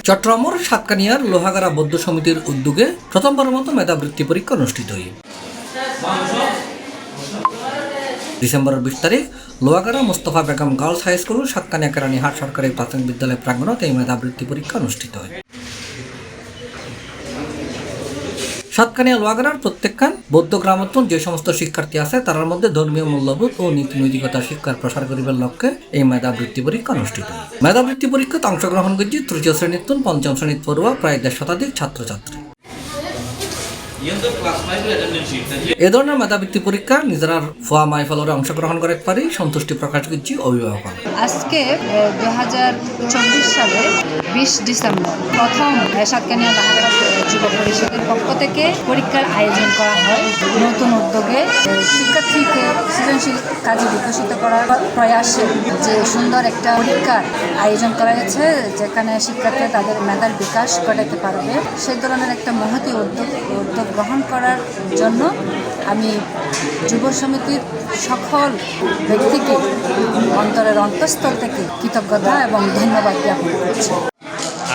চট্টগ্রামের সাতকানিয়ার লোহাগাড়া বৌদ্ধ সমিতির উদ্যোগে প্রথমবারের মতো মেধাবৃত্তি পরীক্ষা অনুষ্ঠিত হয়। ডিসেম্বরের 20 তারিখ Lohagara Mostafa Begum girls high school, Satkania Keranihat সরকারি প্রাথমিক বিদ্যালয় প্রাঙ্গণত এই মেধাবৃত্তি পরীক্ষা অনুষ্ঠিত হয়। সাতকানিয়া লোহাগাড়ার প্রত্যেকখান বৌদ্ধ গ্রামোত্তর যে সমস্ত শিক্ষার্থী আছে তার মধ্যে ধর্মীয় মূল্যবোধ ও নীতি নৈতিকতা শিক্ষার প্রসার করিবার লক্ষ্যে এই মেধাবৃত্তি পরীক্ষা অনুষ্ঠিত হয়। মেধাবৃত্তি পরীক্ষায় অংশগ্রহণ করছে তৃতীয় শ্রেণীর পঞ্চম শ্রেণীর পড়ুয়া প্রায় 1.5 শতাধিক ছাত্রছাত্রী। এ ধরনের মেধাবৃত্তি পরীক্ষা নিজেরা ফোয়া মাইফলরে অংশগ্রহণ করতে পারি সন্তুষ্টি প্রকাশ করছি অভিভাবক। আজকে 2024 সালে 20 ডিসেম্বর প্রথম সাতকানিয়া লোহাগাড়া যুব পরিষদের পক্ষ থেকে পরীক্ষার আয়োজন করা হয়। নতুন উদ্যোগে শিক্ষার্থীকে সৃজনশীল কাজে বিকশিত করার প্রয়াসে যে সুন্দর একটা পরীক্ষার আয়োজন করা হয়েছে, যেখানে শিক্ষার্থীরা তাদের মেধার বিকাশ ঘটাতে পারবে, সেই ধরনের একটা মহতী উদ্যোগ গ্রহণ করার জন্য আমি যুব সমিতির সকল ব্যক্তিকে অন্তরের অন্তঃস্থল থেকে কৃতজ্ঞতা এবং ধন্যবাদ জ্ঞাপন করছি।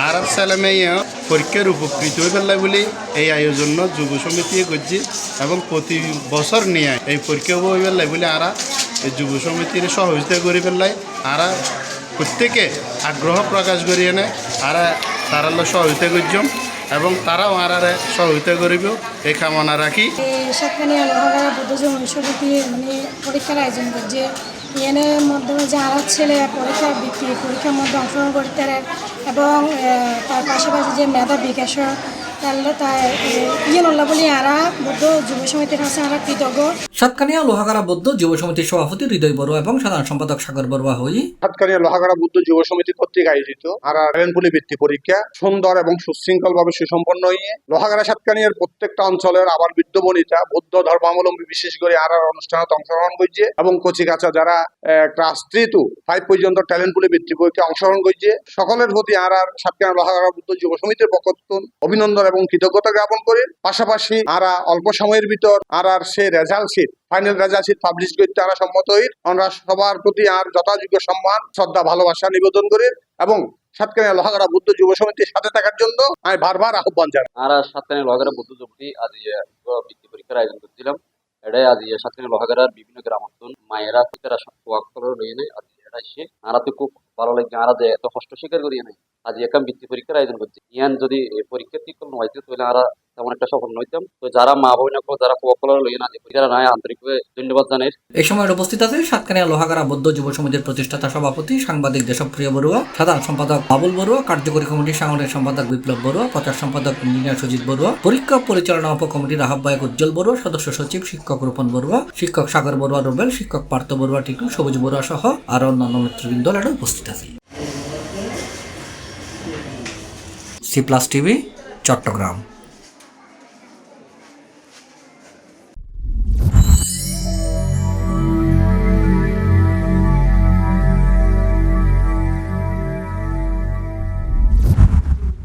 আর ছেলে মেয়ে পরীক্ষার উপকৃত হয়ে পেলাই বলে এই আয়োজন যুব সমিতি করছি এবং প্রতি বছর নিয়ে এই পরীক্ষা হয়ে পেলাই বলে আর এই যুব সমিতির সহযোগিতা করে পেলাই আর প্রত্যেকে আগ্রহ প্রকাশ করিয়ে নেয় আর তারা সহযোগিতা করছেন এবং তারাও আর সহযোগিতা করিব এই কামনা রাখি। সাতকানিয়া লোহাগাড়া বৌদ্ধ যুব সমিতি পরীক্ষার আয়োজন করছে। এর মাধ্যমে যে আমার ছেলে পরীক্ষার মধ্যে অংশগ্রহণ করতে এবং তার পাশাপাশি যে মেধা বিকাশ বলি আরা বৌদ্ধ যুব সমিতির কাছে আমরা কৃতজ্ঞ। সাতকানিয়া লোহাগাড়া বৌদ্ধ যুব সমিতির সভাপতি হৃদয় বড়ুয়া এবং সাধারণ সম্পাদক সাগর বড়ুয়া হই সাতকানিয়া লোহাগাড়া বৌদ্ধ যুব সমিতি কর্তৃক আয়োজিত ট্যালেন্টপুলি বৃত্তি পরীক্ষা সুন্দর এবং সুশৃঙ্খল ভাবে সুসম্পন্ন হয়ে লোহাগাড়া সাতকানিয়ার প্রত্যেকটা অঞ্চলের আবার বিদ্যবনিতা বৌদ্ধ ধর্মাবলম্বী বিশেষ করে আর অনুষ্ঠানত অংশগ্রহণ করছে এবং কচিকাচা যারা ক্লাস 3 to 5 পর্যন্ত ট্যালেন্টপুলি বৃত্তি পরীক্ষা অংশগ্রহণ করছে সকলের প্রতি আর সাতকানিয়া লোহাগাড়া বৌদ্ধ যুব সমিতির পক্ষ অভিনন্দন এবং কৃতজ্ঞতা জ্ঞাপন করে পাশাপাশি আর অল্প সময়ের ভিতর আর সে result sheet final result sheet publish করতে আমরা সম্মত হই। আমরা সবার প্রতি আর যথাযোগ্য সম্মান শ্রদ্ধা ভালোবাসা নিবেদন করি এবং সাতকানিয়া লোহাগাড়া বৌদ্ধ যুব সমিতির সাথে থাকার জন্য আমি বারবার আহ্বান জানাই। আর সাতকানিয়া লোহাগাড়া বৌদ্ধ যুবটি আজ বৃত্তি পরীক্ষার আয়োজন করছিলাম। এটাই আজ সাতকানিয়া লোহাগাড়ার বিভিন্ন গ্রামান্তর মায়েরা পিতারা লইয়ে নেয়। আজ এটা এসে আর তো খুব ভালো লাগে আর এত কষ্ট স্বীকার করিয়ে নেয়। আজ একাম বৃত্তি পরীক্ষার আয়োজন করছি। ইয়ান যদি পরীক্ষা ঠিক করলো হয়তো তাহলে আর তেমন একটা সফল নইতাম। তো যারা মা বোন যারা লইয়ে না পরীক্ষা নয় আন্তরিকভাবে ধন্যবাদ জানাই। এই সময় উপস্থিত আছে সাতকানিয়া লোহাগাড়া বৌদ্ধ যুব সমিতির প্রতিষ্ঠাতা সভাপতি সাংবাদিক দেশপ্রিয় বড়ুয়া, সাধারণ সম্পাদক বাবুল বড়ুয়া, কার্যকরী কমিটির সাংগঠনিক সম্পাদক বিপ্লব বড়ুয়া, প্রচার সম্পাদক ইঞ্জিনিয়ার সুজিত বড়ুয়া, পরীক্ষা পরিচালনা উপকমিটির আহ্বায়ক উজ্জ্বল বড়ুয়া, সদস্য সচিব শিক্ষক রূপন বড়ুয়া, শিক্ষক সাগর বড়ুয়া রুবেল, শিক্ষক পার্থ বড়ুয়া টিটু, সবুজ বড়ুয়া সহ আরো অন্যান্য নেতৃবৃন্দ উপস্থিত আছে। C+ TV, Chittagong.